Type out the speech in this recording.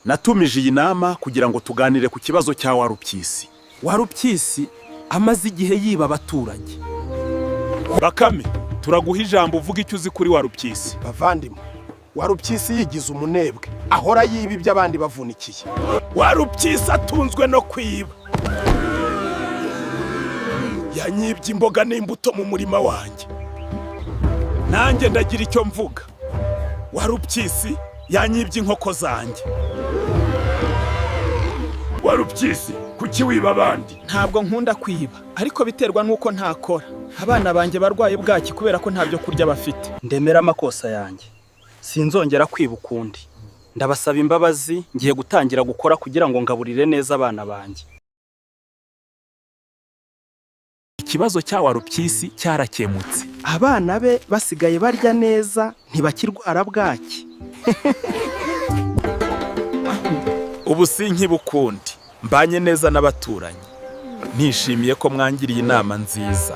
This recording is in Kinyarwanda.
Natumije iyi nama kugira ngo tuganire ku kibazo cya Warupyisi. Warupyisi amaze igihe yiba abaturage. Bakame, turaguha ijambo uvuga icyo uzi kuri Warupyisi. Bavandimwe, Warupyisi yigize umunebwe, ahora yiba ibyo abandi bavunikiye. Warupyisi atunzwe no kwiba. Yanyibye imboga n'imbuto mu murima wanjye. Nanjye ndagira icyo mvuga. Warupyisi yanyibye inkoko zanjye. Warupyisi, kuki wiba abandi? Ntabwo nkunda kwiba, ariko biterwa nuko ntakora. Abana banjye barwaye bwaki kubera ko ntabyo kurya bafite. Ndemera amakosa yanjye. Sinzongera kwiba ukundi. Ndabasaba imbabazi, ngiye gutangira gukora kugira ngo ngaburire neza abana banjye. Ikibazo cya Warupyisi cyarakemutse. Abana be basigaye barya neza, ntibakirwara bwaki. Ubu sinkibukundi, mbanye neza n'abaturanyi. Nishimiye ko mwangiriye inama nziza.